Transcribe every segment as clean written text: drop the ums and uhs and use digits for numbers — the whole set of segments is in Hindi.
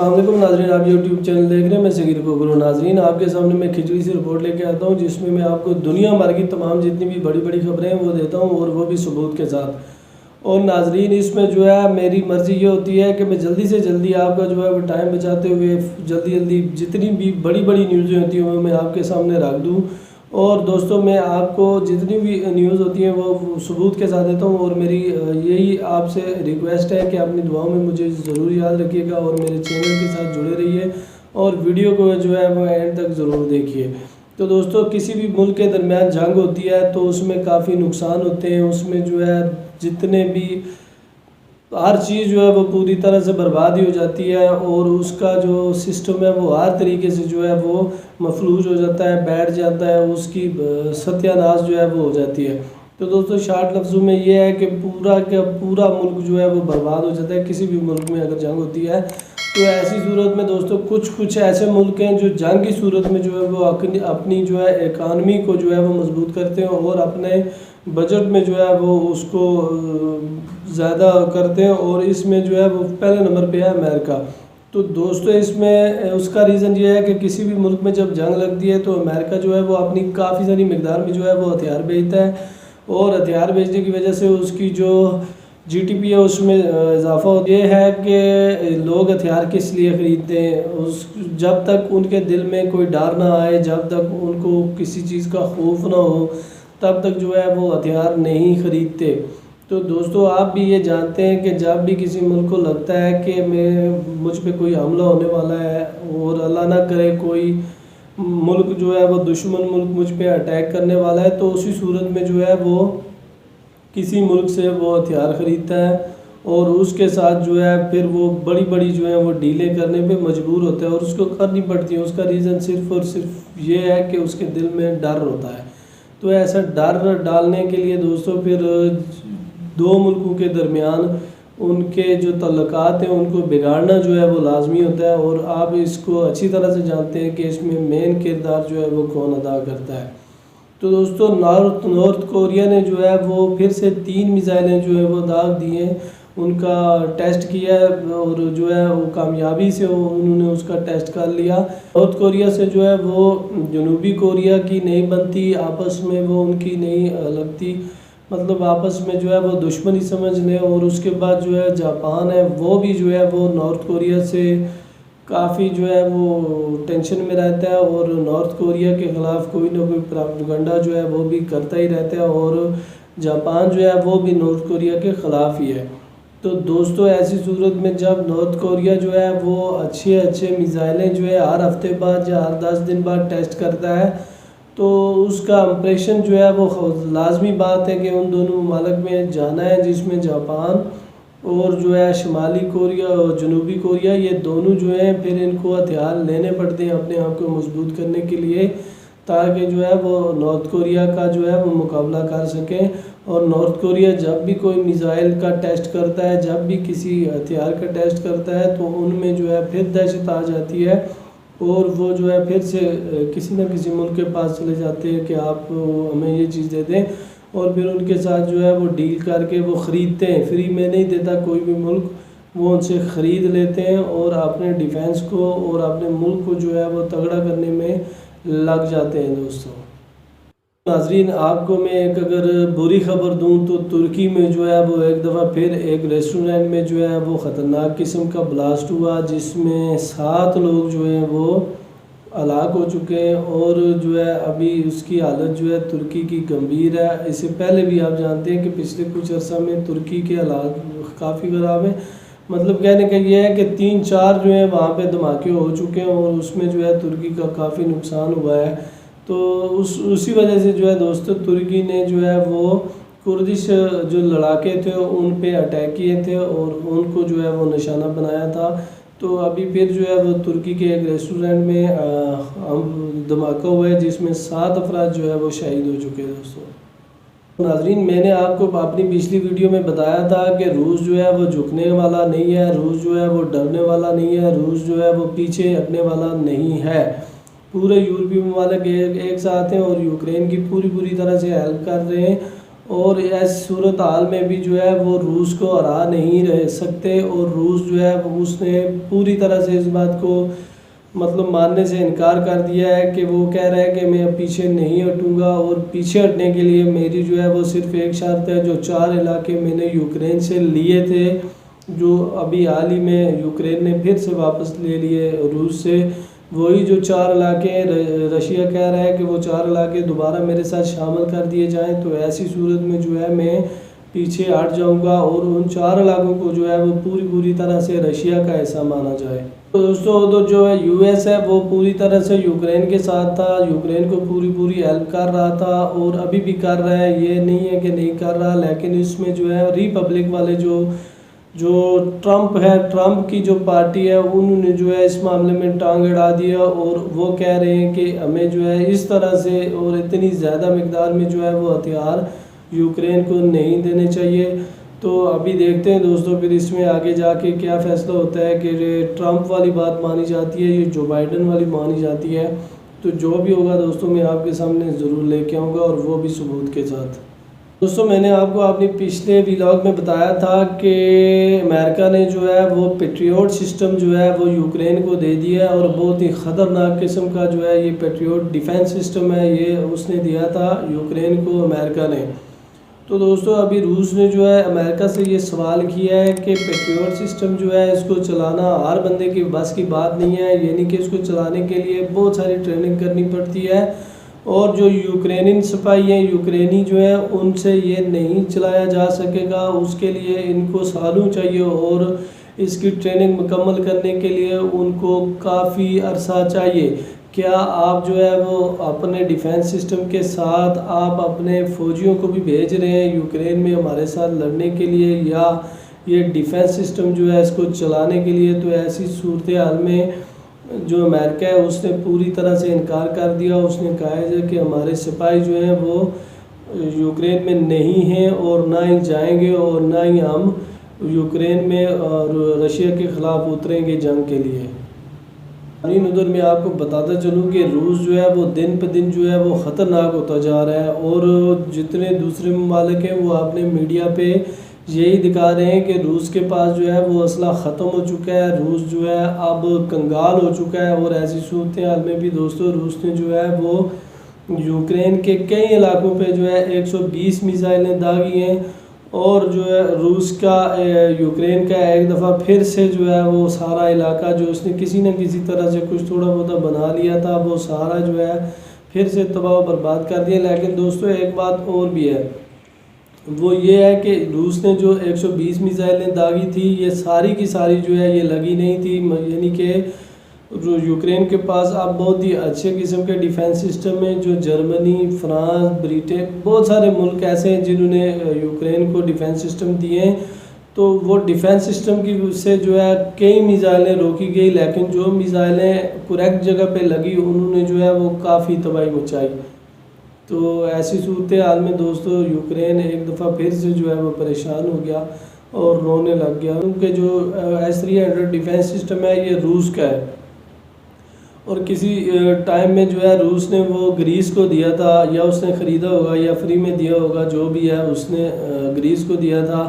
अस्सलामुअलैकुम नाजरीन, आप यूट्यूब चैनल देख रहे हैं। मैं सगीर कोकरो। नाजरीन, आपके सामने मैं खिचड़ी सी रिपोर्ट लेके आता हूं जिसमें मैं आपको दुनिया भर की तमाम जितनी भी बड़ी बड़ी खबरें हैं वो देता हूं, और वो भी सबूत के साथ। और नाजरीन, इसमें जो है मेरी मर्ज़ी ये होती है कि मैं जल्दी से जल्दी आपका जो है वो टाइम बचाते हुए जल्दी जल्दी जितनी भी बड़ी बड़ी न्यूज़ें होती हैं वो मैं आपके सामने रख दूँ। और दोस्तों, मैं आपको जितनी भी न्यूज़ होती है वो सबूत के साथ देता हूँ। और मेरी यही आपसे रिक्वेस्ट है कि अपनी दुआओं में मुझे ज़रूर याद रखिएगा और मेरे चैनल के साथ जुड़े रहिए और वीडियो को जो है वो एंड तक ज़रूर देखिए। तो दोस्तों, किसी भी मुल्क के दरमियान जंग होती है तो उसमें काफ़ी नुकसान होते हैं। उसमें जो है जितने भी हर चीज़ जो है वो पूरी तरह से बर्बाद ही हो जाती है और उसका जो सिस्टम है वो हर तरीके से जो है वो मफलूज हो जाता है, बैठ जाता है, उसकी सत्यानाश जो है वो हो जाती है। तो दोस्तों, शार्ट लफ्ज़ों में ये है कि पूरा का पूरा मुल्क जो है वो बर्बाद हो जाता है किसी भी मुल्क में अगर जंग होती है। तो ऐसी सूरत में दोस्तों कुछ ऐसे मुल्क हैं जो जंग की सूरत में जो है वो अपनी जो है इकानमी को जो है वो मजबूत करते हैं और अपने बजट में जो है वो उसको ज़्यादा करते हैं, और इसमें जो है वो पहले नंबर पे है अमेरिका। तो दोस्तों, इसमें उसका रीज़न ये है कि किसी भी मुल्क में जब जंग लगती है तो अमेरिका जो है वो अपनी काफ़ी सारी मकदार में जो है वो हथियार भेजता है, और हथियार भेजने की वजह से उसकी जो जीडीपी है उसमें इजाफा होता है कि लोग हथियार किस लिए ख़रीदते हैं। उस जब तक उनके दिल में कोई डर ना आए, जब तक उनको किसी चीज़ का खौफ ना हो, तब तक जो है वो हथियार नहीं ख़रीदते। तो दोस्तों, आप भी ये जानते हैं कि जब भी किसी मुल्क को लगता है कि मुझ पे कोई हमला होने वाला है और अल्लाह ना करे कोई मुल्क जो है वो दुश्मन मुल्क मुझ पे अटैक करने वाला है, तो उसी सूरत में जो है वो किसी मुल्क से वो हथियार ख़रीदता है और उसके साथ जो है फिर वो बड़ी बड़ी जो है वो डीलें करने पे मजबूर होता है और उसको करनी पड़ती है। उसका रीज़न सिर्फ़ और सिर्फ ये है कि उसके दिल में डर होता है। तो ऐसा डर डालने के लिए दोस्तों फिर दो मुल्कों के दरमियान उनके जो तल्लुकात हैं उनको बिगाड़ना जो है वो लाजमी होता है। और आप इसको अच्छी तरह से जानते हैं कि इसमें मेन किरदार जो है वो कौन अदा करता है। तो दोस्तों, नॉर्थ कोरिया ने जो है वो फिर से 3 मिसाइलें जो है वो दाग दी हैं, उनका टेस्ट किया है और जो है वो कामयाबी से उन्होंने उसका टेस्ट कर लिया। नॉर्थ कोरिया से जो है वो जनूबी कोरिया की नहीं बनती, आपस में वो उनकी नहीं लगती, मतलब आपस में जो है वो दुश्मनी समझ लें। और उसके बाद जो है जापान है वो भी जो है वो नॉर्थ कोरिया से काफ़ी जो है वो टेंशन में रहता है और नॉर्थ कोरिया के ख़िलाफ़ कोई ना कोई प्रोपेगेंडा जो है वो भी करता ही रहता है, और जापान जो है वो भी नॉर्थ कोरिया के ख़िलाफ़ ही है। तो दोस्तों, ऐसी सूरत में जब नॉर्थ कोरिया जो है वो अच्छे मिसाइलें जो है हर हफ्ते बाद या हर 10 दिन बाद टेस्ट करता है, तो उसका इम्प्रेशन जो है वो लाजमी बात है कि उन दोनों ममालिक में जाना है, जिसमें जापान और जो है शुमाली कोरिया और जनूबी कोरिया, ये दोनों जो हैं फिर इनको हथियार लेने पड़ते हैं अपने आप को मजबूत करने के लिए, ताकि जो है वो नॉर्थ कोरिया का जो है वो मुकाबला कर सकें। और नॉर्थ कोरिया जब भी कोई मिसाइल का टेस्ट करता है, जब भी किसी हथियार का टेस्ट करता है, तो उनमें जो है फिर दहशत आ जाती है और वो जो है फिर से किसी न किसी मुल्क के पास चले जाते हैं कि आप हमें ये चीज़ दे दें, और फिर उनके साथ जो है वो डील करके वो ख़रीदते हैं। फ्री में नहीं देता कोई भी मुल्क, वो उनसे ख़रीद लेते हैं और अपने डिफेंस को और अपने मुल्क को जो है वो तगड़ा करने में लग जाते हैं। दोस्तों नाजरीन, आपको मैं एक अगर बुरी खबर दूं तो तुर्की में जो है वो एक दफ़ा फिर एक रेस्टोरेंट में जो है वो ख़तरनाक किस्म का ब्लास्ट हुआ, जिसमें 7 लोग जो हैं वो हलाक हो चुके हैं और जो है अभी उसकी हालत जो है तुर्की की गंभीर है। इससे पहले भी आप जानते हैं कि पिछले कुछ अर्सा में तुर्की के हालात काफ़ी ख़राब हैं। मतलब कहने का ये है कि 3-4 जो है वहाँ पे धमाके हो चुके हैं और उसमें जो है तुर्की का काफ़ी नुकसान हुआ है। तो उसी वजह से जो है दोस्तों, तुर्की ने जो है वो कुर्दिश जो लड़ाके थे उन पे अटैक किए थे और उनको जो है वो निशाना बनाया था। तो अभी फिर जो है वो तुर्की के एक रेस्टोरेंट में धमाका हुआ है, जिसमें 7 अफराद जो है वो शहीद हो चुके हैं। दोस्तों नाजरीन, मैंने आपको अपनी पिछली वीडियो में बताया था कि रूस जो है वो झुकने वाला नहीं है, रूस जो है वो डरने वाला नहीं है, रूस जो है वो पीछे हटने वाला नहीं है। पूरे यूरोपीय ममालिक एक साथ हैं और यूक्रेन की पूरी तरह से हेल्प कर रहे हैं और ऐसी सूरत हाल में भी जो है वो रूस को हरा नहीं रह सकते, और रूस जो है उसने पूरी तरह से इस बात को मतलब मानने से इनकार कर दिया है कि वो कह रहा है कि मैं अब पीछे नहीं हटूंगा, और पीछे हटने के लिए मेरी जो है वो सिर्फ एक शर्त है। जो 4 इलाके मैंने यूक्रेन से लिए थे, जो अभी हाल ही में यूक्रेन ने फिर से वापस ले लिए रूस से, वही जो 4 इलाके रशिया कह रहा है कि वो 4 इलाके दोबारा मेरे साथ शामिल कर दिए जाएं, तो ऐसी सूरत में जो है मैं पीछे हट जाऊंगा और उन 4 इलाकों को जो है वो पूरी तरह से रशिया का हिस्सा माना जाए। तो दोस्तों तो जो है यूएस है वो पूरी तरह से यूक्रेन के साथ था, यूक्रेन को पूरी हेल्प कर रहा था और अभी भी कर रहा है, ये नहीं है कि नहीं कर रहा। लेकिन इसमें जो है रिपब्लिक वाले जो ट्रम्प है, ट्रम्प की जो पार्टी है, उन्होंने जो है इस मामले में टांग अड़ा दिया और वो कह रहे हैं कि हमें जो है इस तरह से और इतनी ज़्यादा मिकदार में जो है वो हथियार यूक्रेन को नहीं देने चाहिए। तो अभी देखते हैं दोस्तों फिर इसमें आगे जाके क्या फ़ैसला होता है कि ट्रम्प वाली बात मानी जाती है, ये जो बाइडन वाली मानी जाती है। तो जो भी होगा दोस्तों मैं आपके सामने ज़रूर लेके आऊँगा, और वो भी सबूत के साथ। दोस्तों मैंने आपको अपने पिछले व्लॉग में बताया था कि अमेरिका ने जो है वो पेट्रियोट सिस्टम जो है वो यूक्रेन को दे दिया है, और बहुत ही ख़तरनाक किस्म का जो है ये पेट्रियोट डिफेंस सिस्टम है, ये उसने दिया था यूक्रेन को अमेरिका ने। तो दोस्तों अभी रूस ने जो है अमेरिका से ये सवाल किया है कि पेट्रियोट सिस्टम जो है इसको चलाना हर बंदे की बस की बात नहीं है, यानी कि इसको चलाने के लिए बहुत सारी ट्रेनिंग करनी पड़ती है, और जो यूक्रेनी सिपाही हैं, यूक्रेनी जो है उनसे ये नहीं चलाया जा सकेगा। उसके लिए इनको सालों चाहिए, और इसकी ट्रेनिंग मुकम्मल करने के लिए उनको काफ़ी अरसा चाहिए। क्या आप जो है वो अपने डिफेंस सिस्टम के साथ आप अपने फ़ौजियों को भी भेज रहे हैं यूक्रेन में हमारे साथ लड़ने के लिए, या ये डिफेंस सिस्टम जो है इसको चलाने के लिए? तो ऐसी सूरत हाल में जो अमेरिका है उसने पूरी तरह से इनकार कर दिया। उसने कहा है कि हमारे सिपाही जो हैं वो यूक्रेन में नहीं हैं और ना ही जाएंगे, और ना ही हम यूक्रेन में रशिया के ख़िलाफ़ उतरेंगे जंग के लिए। उधर मैं आपको बताता चलूँ कि रूस जो है वो दिन पे दिन जो है वो ख़तरनाक होता जा रहा है, और जितने दूसरे ममालिक हैं वो अपने मीडिया पे यही दिखा रहे हैं कि रूस के पास जो है वो असला ख़त्म हो चुका है, रूस जो है अब कंगाल हो चुका है। और ऐसी सूरत हाल में भी दोस्तों रूस ने जो है वो यूक्रेन के कई इलाकों पे जो है 120 मिसाइलें दागी हैं, और जो है रूस का यूक्रेन का एक दफ़ा फिर से जो है वो सारा इलाका जो उसने किसी न किसी तरह से कुछ थोड़ा बहुत बना लिया था, वो सारा जो है फिर से तबाह बर्बाद कर दिया। लेकिन दोस्तों एक बात और भी है, वो ये है कि रूस ने जो 120 मिसाइलें दागी थी, ये सारी की सारी जो है ये लगी नहीं थी, यानी कि यूक्रेन के पास अब बहुत ही अच्छे किस्म के डिफेंस सिस्टम हैं। जो जर्मनी, फ्रांस, ब्रिटेन, बहुत सारे मुल्क ऐसे हैं जिन्होंने यूक्रेन को डिफेंस सिस्टम दिए हैं। तो वो डिफेंस सिस्टम की से जो है कई मिसाइलें रोकी गई, लेकिन जो मिसाइलें करेक्ट जगह पे लगी उन्होंने जो है वो काफ़ी तबाही मचाई। तो ऐसी सूरत हाल में दोस्तों यूक्रेन एक दफ़ा फिर से जो है वो परेशान हो गया और रोने लग गया, क्योंकि जो S-300 डिफेंस सिस्टम है ये रूस का है, और किसी टाइम में जो है रूस ने वो ग्रीस को दिया था, या उसने ख़रीदा होगा या फ्री में दिया होगा, जो भी है उसने ग्रीस को दिया था।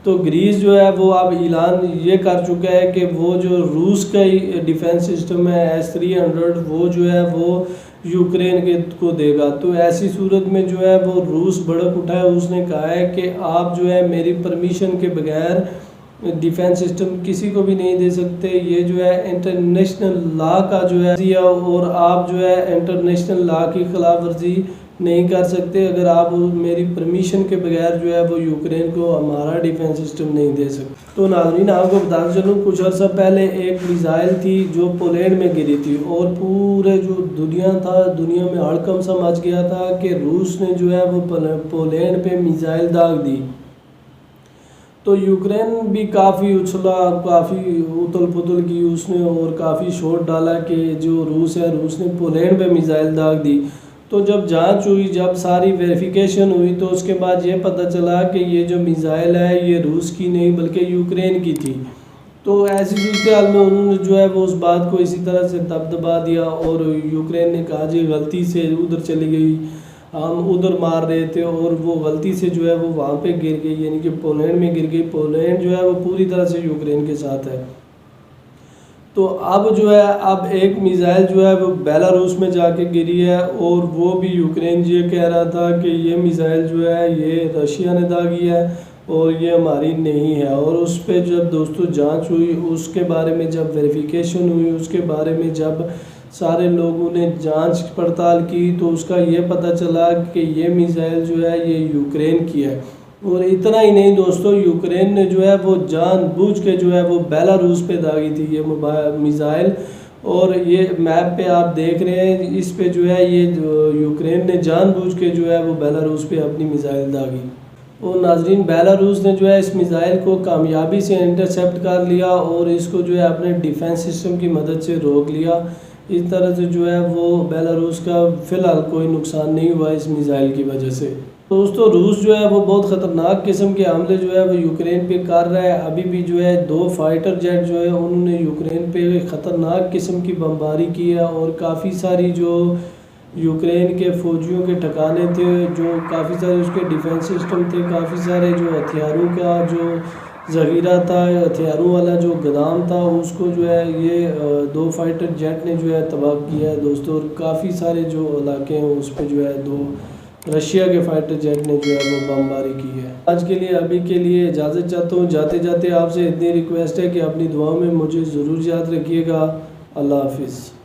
तो ग्रीस जो है वो अब ऐलान ये कर चुका है कि वो जो रूस का डिफेंस सिस्टम है S-300 वो जो है वो यूक्रेन के को देगा। तो ऐसी सूरत में जो है वो रूस भड़क उठा है, उसने कहा है कि आप जो है मेरी परमिशन के बगैर डिफेंस सिस्टम किसी को भी नहीं दे सकते, ये जो है इंटरनेशनल लॉ का जो है, और आप जो है इंटरनेशनल लॉ की खिलाफ वर्जी नहीं कर सकते अगर आप मेरी परमिशन के बगैर जो है वो यूक्रेन को हमारा डिफेंस सिस्टम नहीं दे सकते। तो नाज़रीन आपको बताते चलूँ कुछ अर्सा पहले एक मिसाइल थी जो पोलैंड में गिरी थी, और पूरे जो दुनिया में हड़कंप सा मच गया था कि रूस ने जो है वो पोलैंड पे मिसाइल दाग दी। तो यूक्रेन भी काफ़ी उछला, काफ़ी उथल पुथल की उसने, और काफ़ी शोर डाला कि जो रूस है, रूस ने पोलैंड पे मिसाइल दाग दी। तो जब जांच हुई, जब सारी वेरिफिकेशन हुई, तो उसके बाद ये पता चला कि ये जो मिसाइल है ये रूस की नहीं बल्कि यूक्रेन की थी। तो ऐसी सूरत हाल में उन्होंने जो है वो उस बात को इसी तरह से दबा दिया, और यूक्रेन ने कहा जी गलती से उधर चली गई, हम उधर मार रहे थे और वो गलती से जो है वो वहाँ पे गिर गई, यानी कि पोलैंड में गिर गई। पोलैंड जो है वो पूरी तरह से यूक्रेन के साथ है। तो अब जो है अब एक मिसाइल जो है वो बेलारूस में जाके गिरी है और वो भी यूक्रेन ये कह रहा था कि ये मिसाइल जो है ये रशिया ने दागी है और ये हमारी नहीं है। और उस पर जब दोस्तों जांच हुई, उसके बारे में जब वेरिफिकेशन हुई, उसके बारे में जब सारे लोगों ने जांच पड़ताल की तो उसका ये पता चला कि ये मिसाइल जो है ये यूक्रेन की है। और इतना ही नहीं दोस्तों, यूक्रेन ने जो है वो जानबूझ के जो है वो बेलारूस पे दागी थी ये मिसाइल। और ये मैप पे आप देख रहे हैं, इस पे जो है ये यूक्रेन ने जानबूझ के जो है वो बेलारूस पे अपनी मिसाइल दागी। और नाजरीन, बेलारूस ने जो है इस मिसाइल को कामयाबी से इंटरसेप्ट कर लिया और इसको जो है अपने डिफेंस सिस्टम की मदद से रोक लिया। इस तरह से जो है वो बेलारूस का फ़िलहाल कोई नुकसान नहीं हुआ इस मिसाइल की वजह से। दोस्तों, रूस जो है वो बहुत ख़तरनाक किस्म के हमले जो है वो यूक्रेन पे कर रहा है। अभी भी जो है 2 फाइटर जेट जो है उन्होंने यूक्रेन पे ख़तरनाक किस्म की बमबारी की है और काफ़ी सारी जो यूक्रेन के फ़ौजियों के ठिकाने थे, जो काफ़ी सारे उसके डिफेंस सिस्टम थे, काफ़ी सारे जो हथियारों का जो ज़ख़ीरा था, हथियारों वाला जो गोदाम था, उसको जो है ये 2 फाइटर जेट ने जो है तबाह किया है दोस्तों। और काफ़ी सारे जो इलाके हैं उस पर जो है 2 रशिया के फाइटर जेट ने जो है वो बमबारी की है। आज के लिए अभी के लिए इजाज़त चाहता हूँ। जाते जाते आपसे इतनी रिक्वेस्ट है कि अपनी दुआओं में मुझे ज़रूर याद रखिएगा। अल्लाह हाफिज़।